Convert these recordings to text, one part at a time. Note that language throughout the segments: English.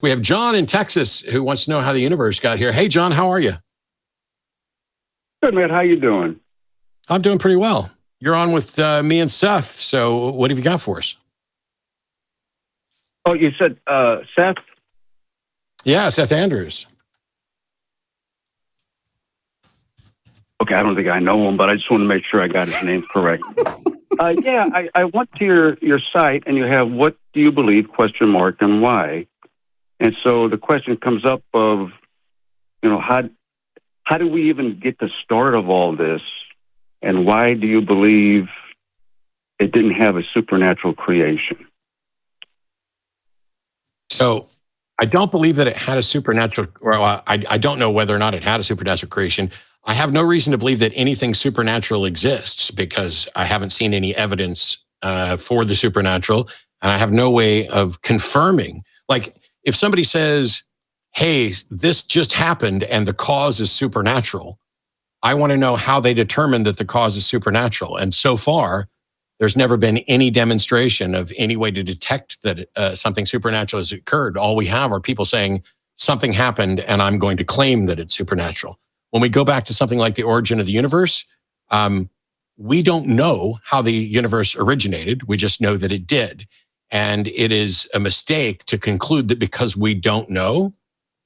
We have John in Texas who wants to know how the universe got here. Hey, John, how are you? Good, man. How you doing? I'm doing pretty well. You're on with me and Seth. So what have you got for us? Oh, you said Seth? Yeah, Seth Andrews. Okay, I don't think I know him, but I just want to make sure I got his name correct. I went to your site, and you have "What do you believe?" ? And why. And so the question comes up of, how do we even get the start of all this? And why do you believe it didn't have a supernatural creation? So I don't believe that it had a supernatural, well, I don't know whether or not it had a supernatural creation. I have no reason to believe that anything supernatural exists because I haven't seen any evidence for the supernatural, and I have no way of confirming. Like, if somebody says, hey, this just happened and the cause is supernatural, I want to know how they determined that the cause is supernatural. And so far, there's never been any demonstration of any way to detect that something supernatural has occurred. All we have are people saying something happened and I'm going to claim that it's supernatural. When we go back to something like the origin of the universe, we don't know how the universe originated. We just know that it did. And it is a mistake to conclude that because we don't know,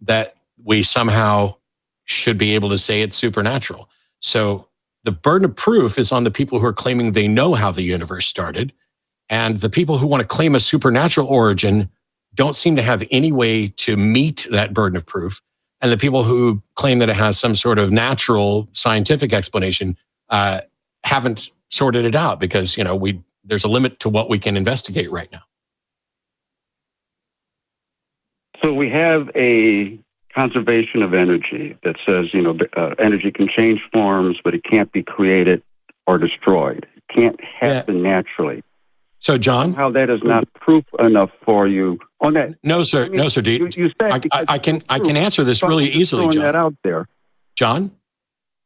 that we somehow should be able to say it's supernatural. So the burden of proof is on the people who are claiming they know how the universe started. And the people who want to claim a supernatural origin don't seem to have any way to meet that burden of proof. And the people who claim that it has some sort of natural scientific explanation haven't sorted it out because, there's a limit to what we can investigate right now. So we have a conservation of energy that says, energy can change forms, but it can't be created or destroyed. It can't happen naturally. So, John, how that is not proof enough for you on that? No, sir. No, sir. You said I can answer this really easily, John. That out there, John.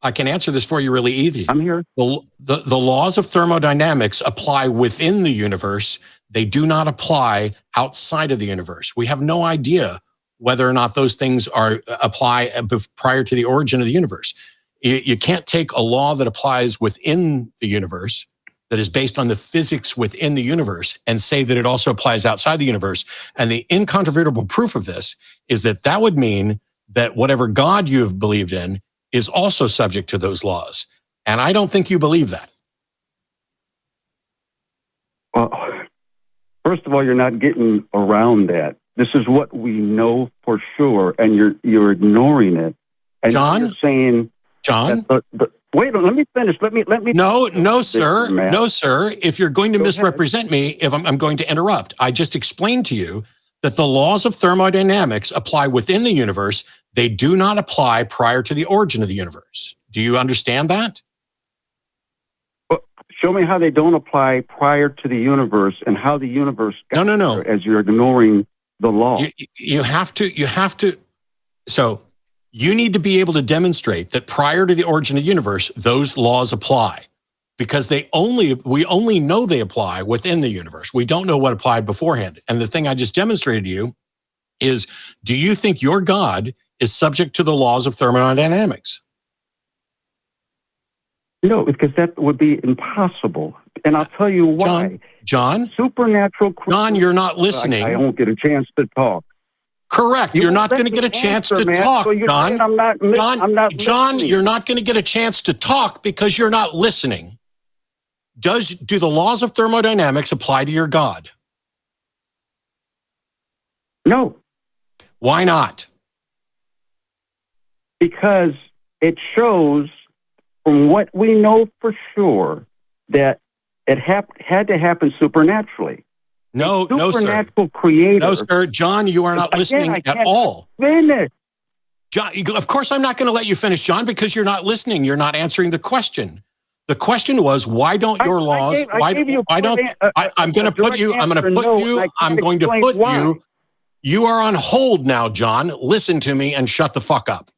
I can answer this for you really easy. I'm here. The laws of thermodynamics apply within the universe. They do not apply outside of the universe. We have no idea whether or not those things apply prior to the origin of the universe. You can't take a law that applies within the universe that is based on the physics within the universe and say that it also applies outside the universe. And the incontrovertible proof of this is that would mean that whatever God you have believed in is also subject to those laws. And I don't think you believe that. Well, first of all, you're not getting around that. This is what we know for sure, and you're ignoring it. And John, you're saying, John, wait, let me finish. Let me. No, sir. No, sir. If you're going to misrepresent me, if I'm going to interrupt, I just explained to you that the laws of thermodynamics apply within the universe. They do not apply prior to the origin of the universe. Do you understand that? Well, show me how they don't apply prior to the universe and how the universe got there as you're ignoring the law. You have to. So you need to be able to demonstrate that prior to the origin of the universe, those laws apply because we only know they apply within the universe. We don't know what applied beforehand. And the thing I just demonstrated to you is, do you think your God is subject to the laws of thermodynamics? No, because that would be impossible. And I'll tell you why. John? Supernatural. John, you're not listening. I won't get a chance to talk. Correct. You're not going to get a chance to talk, John. John, you're not going to get a chance to talk because you're not listening. Do the laws of thermodynamics apply to your God? No. Why not? Because it shows from what we know for sure that it had to happen supernaturally. No, supernatural creator. No, sir. John, you are not listening at all. Finish. John, of course I'm not going to let you finish, John, because you're not listening. You're not answering the question. The question was, why don't your laws? I'm going to put you. You are on hold now, John. Listen to me and shut the fuck up.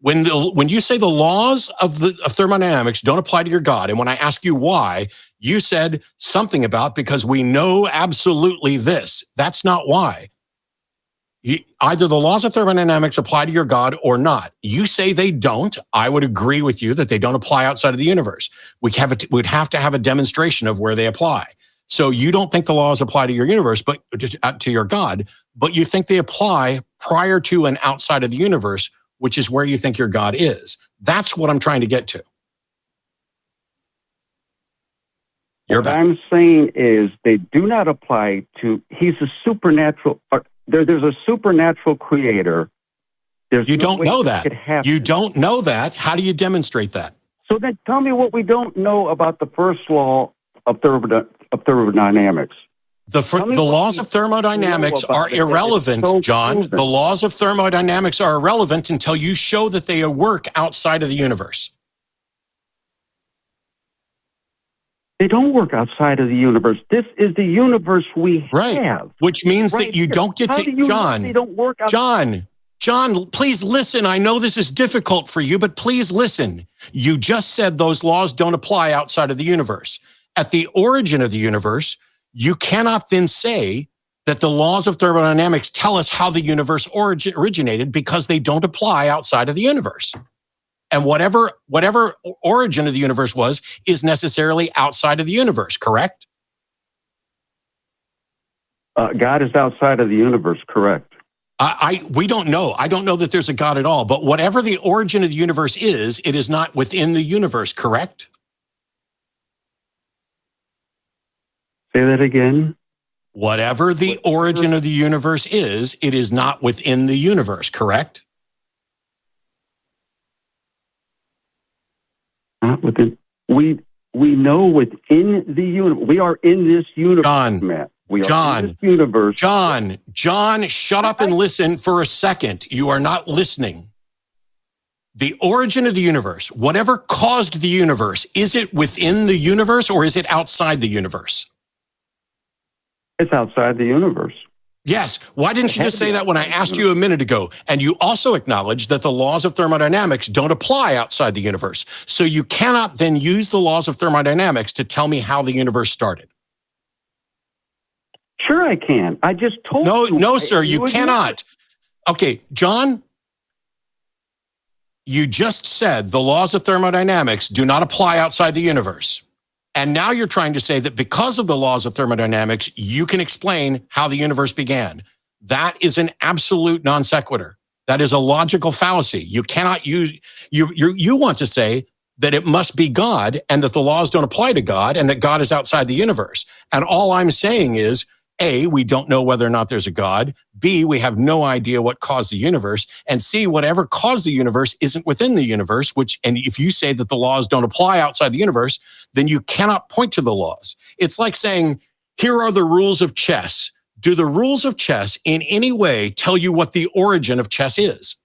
When you say the laws of thermodynamics don't apply to your God, and when I ask you why, you said something about because we know absolutely this. That's not why. Either the laws of thermodynamics apply to your God or not. You say they don't. I would agree with you that they don't apply outside of the universe. We'd have to have a demonstration of where they apply. So you don't think the laws apply to your universe, but to your God, but you think they apply prior to and outside of the universe, which is where you think your God is. That's what I'm trying to get to. What I'm saying is they do not apply to, he's a supernatural, there's a supernatural creator. You don't know that. You don't know that. How do you demonstrate that? So then tell me what we don't know about the first law of thermodynamics. The laws of thermodynamics are irrelevant, John. The laws of thermodynamics are irrelevant until you show that they work outside of the universe. They don't work outside of the universe. This is the universe we have. Which means that you don't get to, John, they don't work outside. John, please listen. I know this is difficult for you, but please listen. You just said those laws don't apply outside of the universe. At the origin of the universe, you cannot then say that the laws of thermodynamics tell us how the universe originated because they don't apply outside of the universe. And whatever origin of the universe was is necessarily outside of the universe, correct? God is outside of the universe, correct. We don't know. I don't know that there's a God at all, but whatever the origin of the universe is, it is not within the universe, correct? Say that again. Whatever the origin of the universe is, it is not within the universe, correct? Not within. We know within the universe. We are in this universe, Matt. We are in this universe. John, shut up and listen for a second. You are not listening. The origin of the universe, whatever caused the universe, is it within the universe or is it outside the universe? It's outside the universe. Yes. Why didn't you just say that when I asked you a minute ago? And you also acknowledged that the laws of thermodynamics don't apply outside the universe. So you cannot then use the laws of thermodynamics to tell me how the universe started. Sure I can. I just told you. No, sir, you cannot. Okay, John, you just said the laws of thermodynamics do not apply outside the universe. And now you're trying to say that because of the laws of thermodynamics, you can explain how the universe began. That is an absolute non sequitur. That is a logical fallacy. You cannot use, you want to say that it must be God and that the laws don't apply to God and that God is outside the universe. And all I'm saying is, A, we don't know whether or not there's a God. B, we have no idea what caused the universe. And C, whatever caused the universe isn't within the universe, and if you say that the laws don't apply outside the universe, then you cannot point to the laws. It's like saying, here are the rules of chess. Do the rules of chess in any way tell you what the origin of chess is?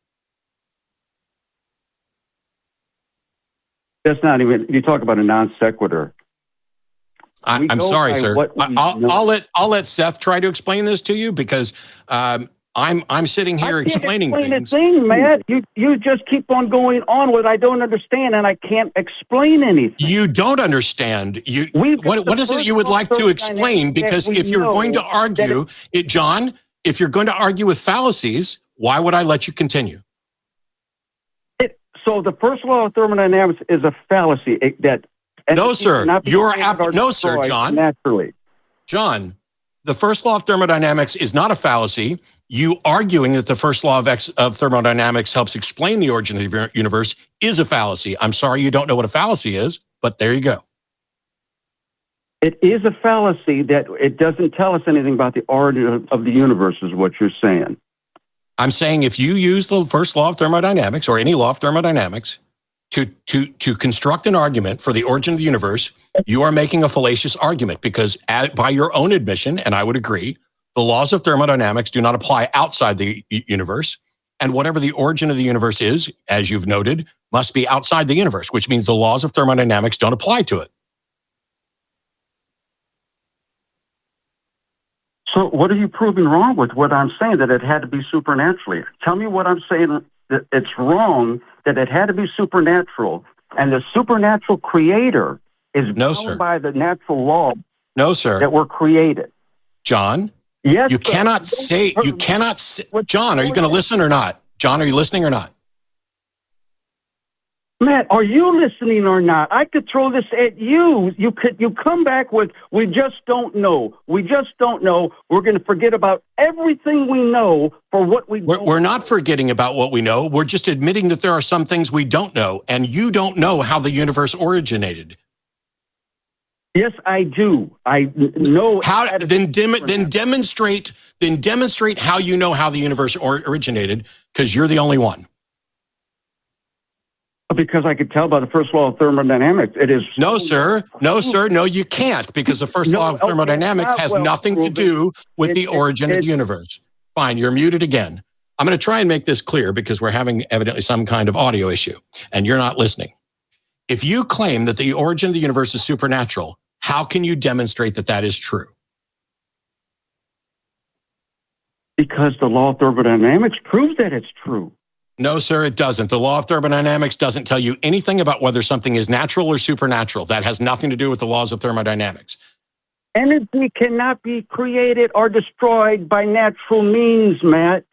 That's not even, you talk about a non sequitur. I'm sorry, sir. I'll let Seth try to explain this to you because I'm sitting here explaining things. Matt. You just keep on going on with I don't understand and I can't explain anything. You don't understand. What is it you would like to explain? Because if you're going to argue, John, if you're going to argue with fallacies, why would I let you continue? So the first law of thermodynamics is a fallacy No, sir. John. Naturally. John, the first law of thermodynamics is not a fallacy. You arguing that the first law of thermodynamics helps explain the origin of the universe is a fallacy. I'm sorry you don't know what a fallacy is, but there you go. It is a fallacy that it doesn't tell us anything about the origin of the universe is what you're saying. I'm saying if you use the first law of thermodynamics or any law of thermodynamics to construct an argument for the origin of the universe, you are making a fallacious argument because by your own admission, and I would agree, the laws of thermodynamics do not apply outside the universe. And whatever the origin of the universe is, as you've noted, must be outside the universe, which means the laws of thermodynamics don't apply to it. So what are you proving wrong with what I'm saying, that it had to be supernaturally? Tell me what I'm saying that it's wrong, that it had to be supernatural, and the supernatural creator is bound by the natural law that were created. John, Yes, You cannot say, John, are you going to listen or not? John, are you listening or not? Matt, are you listening or not? I could throw this at you. You come back with, we just don't know. We just don't know. We're going to forget about everything we know for what we don't We're not forgetting about what we know. We're just admitting that there are some things we don't know, and you don't know how the universe originated. Yes, I do. I know. How then demonstrate how you know how the universe originated, because you're the only one. Because I could tell by the first law of thermodynamics, it is. No, sir. No, sir. No, you can't, because the first law of thermodynamics has nothing to do with the origin of the universe. Fine, you're muted again. I'm going to try and make this clear because we're having evidently some kind of audio issue, and you're not listening. If you claim that the origin of the universe is supernatural, how can you demonstrate that that is true? Because the law of thermodynamics proves that it's true. No, sir, it doesn't. The law of thermodynamics doesn't tell you anything about whether something is natural or supernatural. That has nothing to do with the laws of thermodynamics. Energy cannot be created or destroyed by natural means, Matt.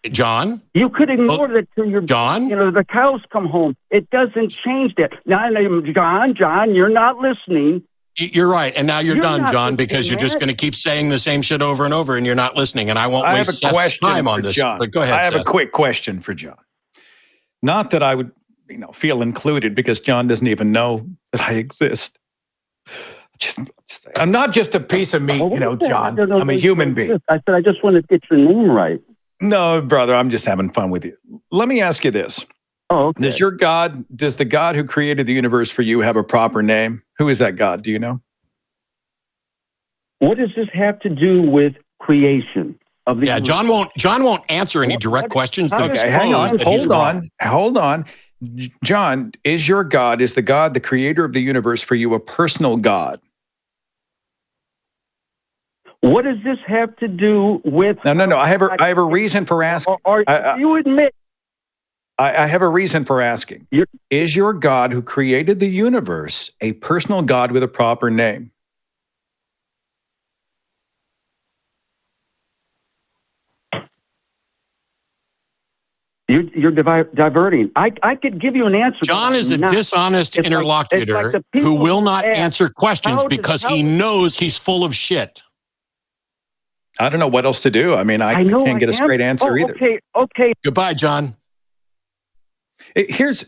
John? You could ignore that till the cows come home. It doesn't change that. Now, John, you're not listening. You're right. And now you're done, John, because you're just going to keep saying the same shit over and over, and you're not listening. And I won't waste Seth's time on this. John. But go ahead, I have Seth. a quick question for John. Not that I would, feel included, because John doesn't even know that I exist. I'm not just a piece of meat, John. I'm a human being. I said, I just want to get your name right. No, brother, I'm just having fun with you. Let me ask you this. Oh, okay. Does the God who created the universe for you have a proper name? Who is that God? Do you know? What does this have to do with creation of the universe? John won't answer any direct questions. Okay, hang on. Hold on. John, is the God, the creator of the universe for you, a personal God? What does this have to do with? No. I have a reason for asking. You admit. I have a reason for asking. Is your God who created the universe a personal God with a proper name? You're diverting. I could give you an answer. John is a dishonest interlocutor who will not answer questions because he knows he's full of shit. I don't know what else to do. I can't get a straight answer either. Okay. Goodbye, John. Here's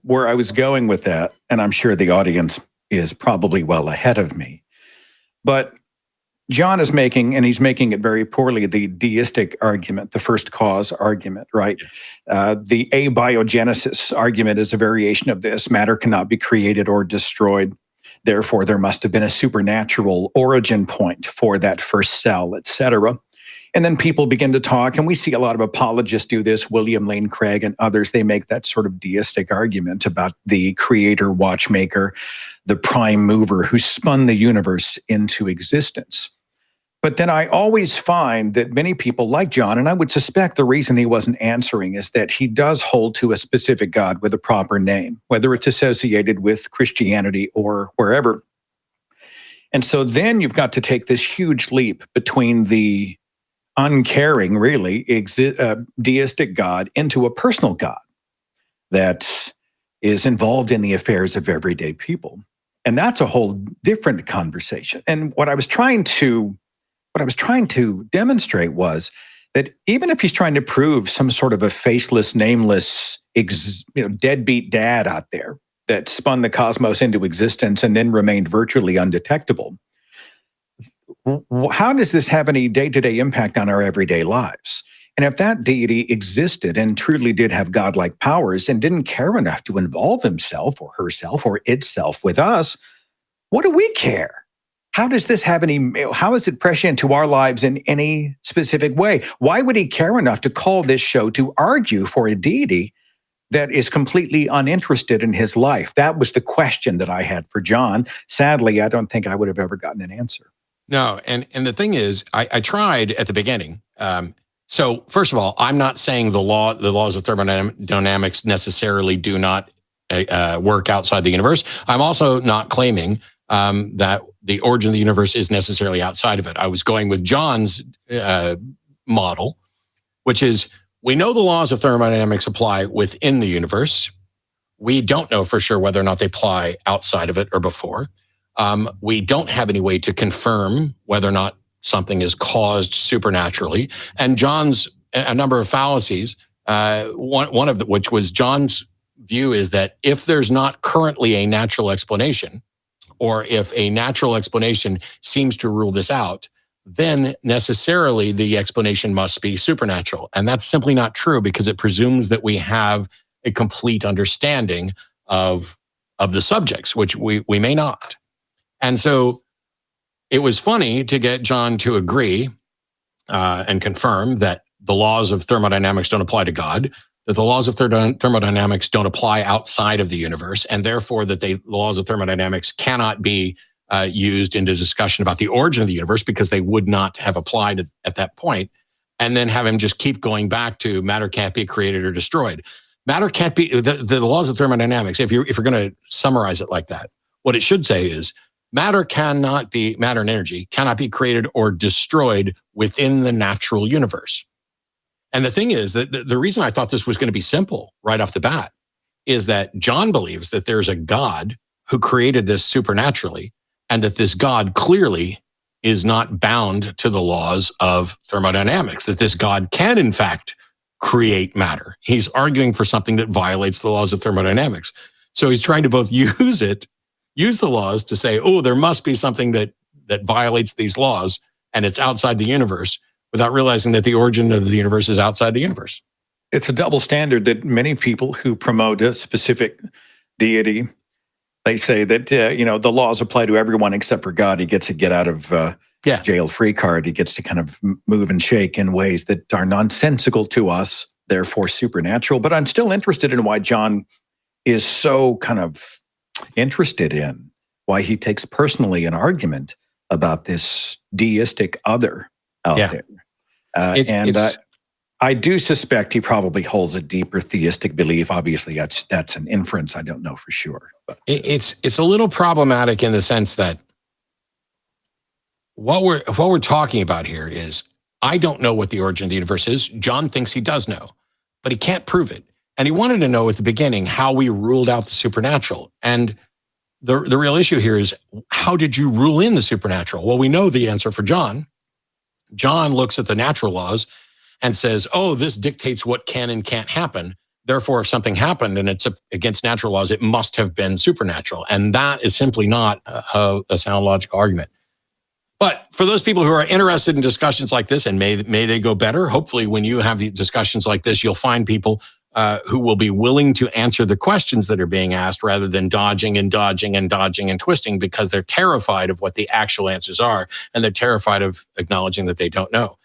where I was going with that, and I'm sure the audience is probably well ahead of me. But John is making, and he's making it very poorly, the deistic argument, the first cause argument, right? The abiogenesis argument is a variation of this. Matter cannot be created or destroyed. Therefore, there must have been a supernatural origin point for that first cell, etc. And then people begin to talk, and we see a lot of apologists do this. William Lane Craig and others, they make that sort of deistic argument about the creator, watchmaker, the prime mover who spun the universe into existence. But then I always find that many people like John, and I would suspect the reason he wasn't answering is that he does hold to a specific God with a proper name, whether it's associated with Christianity or wherever. And so then you've got to take this huge leap between the uncaring, really, deistic God into a personal God that is involved in the affairs of everyday people. And that's a whole different conversation. And what I was trying to demonstrate was that even if he's trying to prove some sort of a faceless, nameless, deadbeat dad out there that spun the cosmos into existence and then remained virtually undetectable, how does this have any day-to-day impact on our everyday lives? And if that deity existed and truly did have godlike powers and didn't care enough to involve himself or herself or itself with us, what do we care? How does this have how is it prescient to our lives in any specific way? Why would he care enough to call this show to argue for a deity that is completely uninterested in his life? That was the question that I had for John. Sadly, I don't think I would have ever gotten an answer. No, and the thing is, I tried at the beginning. So first of all, I'm not saying the laws of thermodynamics necessarily do not work outside the universe. I'm also not claiming that the origin of the universe is necessarily outside of it. I was going with John's model, which is we know the laws of thermodynamics apply within the universe. We don't know for sure whether or not they apply outside of it or before. We don't have any way to confirm whether or not something is caused supernaturally. And John's a number of fallacies, one of which was John's view is that if there's not currently a natural explanation, or if a natural explanation seems to rule this out, then necessarily the explanation must be supernatural. And that's simply not true because it presumes that we have a complete understanding of the subjects, which we may not. And so it was funny to get John to agree and confirm that the laws of thermodynamics don't apply to God, that the laws of thermodynamics don't apply outside of the universe, and therefore that the laws of thermodynamics cannot be used into discussion about the origin of the universe because they would not have applied at that point, and then have him just keep going back to matter can't be created or destroyed. Matter can't be, the laws of thermodynamics, if you're going to summarize it like that, what it should say is matter and energy cannot be created or destroyed within the natural universe. And the thing is that the reason I thought this was going to be simple right off the bat is that John believes that there's a God who created this supernaturally, and that this God clearly is not bound to the laws of thermodynamics, that this God can, in fact, create matter. He's arguing for something that violates the laws of thermodynamics. So he's trying to both use the laws to say, oh, there must be something that violates these laws, and it's outside the universe, without realizing that the origin of the universe is outside the universe. It's a double standard that many people who promote a specific deity, they say that, the laws apply to everyone except for God. He gets to get out of jail free card. He gets to kind of move and shake in ways that are nonsensical to us, therefore supernatural. But I'm still interested in why John is so kind of interested in, why he takes personally an argument about this deistic other out there. I do suspect he probably holds a deeper theistic belief. Obviously, that's an inference. I don't know for sure. But it's a little problematic in the sense that what we're talking about here is I don't know what the origin of the universe is. John thinks he does know, but he can't prove it. And he wanted to know at the beginning how we ruled out the supernatural. And the real issue here is, how did you rule in the supernatural? Well, we know the answer for John. John looks at the natural laws and says, oh, this dictates what can and can't happen. Therefore, if something happened and it's against natural laws, it must have been supernatural. And that is simply not a sound logical argument. But for those people who are interested in discussions like this, and may they go better, hopefully when you have the discussions like this, you'll find people who will be willing to answer the questions that are being asked rather than dodging and twisting because they're terrified of what the actual answers are, and they're terrified of acknowledging that they don't know.